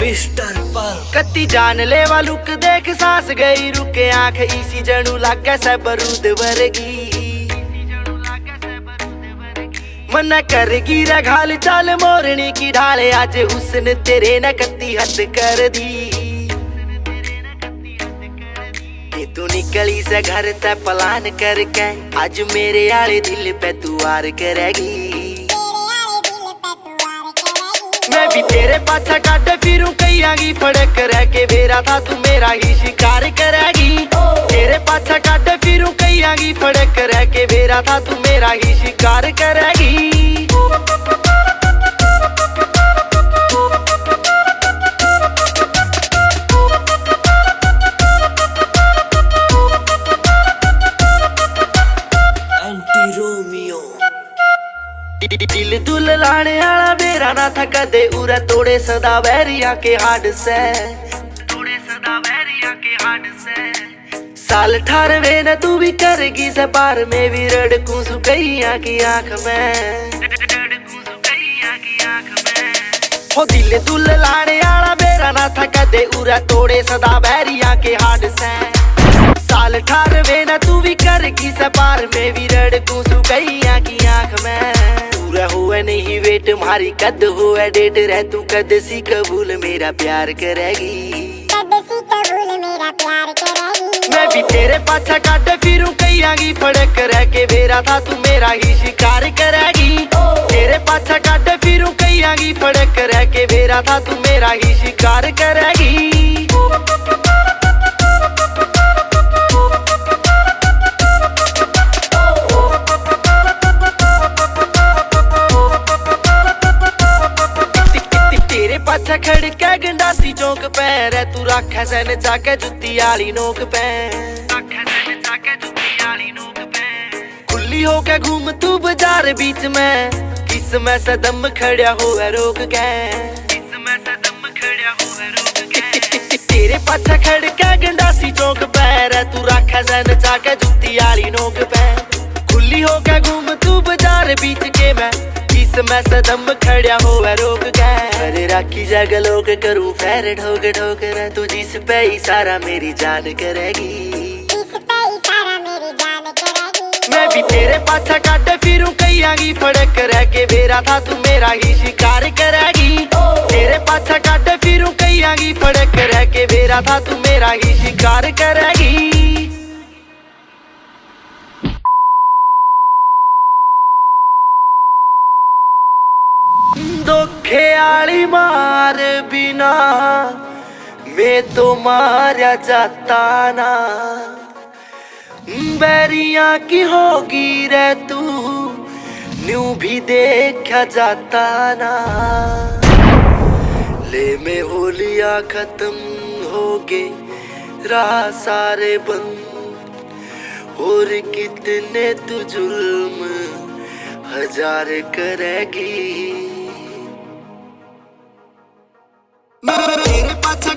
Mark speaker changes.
Speaker 1: mister पर
Speaker 2: कत्ती जान लेवा लुक देख सांस गई रुके आंख इसी जणू लागे से बरूद वर्गी मन करगी रे घाल चाल मोरनी की ढाले आज हुस्न तेरे न कत्ती हद कर दी कि तू निकली से घर ते प्लान करके आज मेरे आले दिल पे तू वार करेगी मैं भी तेरे पाछा काटे फिरूं कहीं आगी फड़क रह के बेरा था तू मेरा ही शिकार करेगी तेरे पाछा काटे फिरूं कहीं आगी फड़क रह के बेरा था तू मेरा ही शिकार करेगी दिल दुल लाने आला मेरा ना था कदे उरा तोड़े सदा वैरिया के हाड से साल 18 न तू भी करेगी से पार में भी रड़कूं सुकैया की आंख में हो दिल दुल लाने आला मेरा ना था कदे उरा तोड़े सदा वैरिया के हाड से साल 18 न तू भी करेगी से पार में भी रड़कूं सुकैया की आंख में पूरा हुआ नहीं वेट मारी कद हुआ डेट रह तू कद सी कबूल मेरा प्यार करेगी मैं भी तेरे पाछा काटे फिरूं कहीं आगी फड़क रह के बेरा था तू मेरा ही शिकार करेगी तेरे पाछा काटे फिरूं कहीं आगी फड़क रह के बेरा था तू मेरा ही शिकार करेगी पाछा खड़का गंडासी चौक पे रे तू रखा सन जाके जुत्ती आली नोक पे खुली होके घूम तू बाजार बीच में किस में सदम खड़ा हुआ रोक के तेरे पाछा खड़का गंडासी चौक पे रे तू रखा सन जाके जुत्ती आली नोक पे खुली होके घूम तू बाजार बीच के मैं मैं सदम खड़ा हुआ रोक गए अरे राखी जगह लोग करूं फैर ठोक ठोक रह तू जिस पे इशारा मेरी जान करेगी मैं भी तेरे पाछा काटे फिरूं कहीं आगी फड़क रह के बेरा था तू मेरा ही शिकार करेगी तेरे पाछा काटे फिरूं कहीं आगी फड़क रह के बेरा था तू मेरा ही शिकार करेगी धोखे आली मार बिना मैं तो मारा जाता ना बैरिया की होगी रे तू न्यू भी देखा जाता ना ले में होलिया खत्म हो गए राह सारे बंद और कितने तू जुल्म 1000 करेगी तेरे पाछा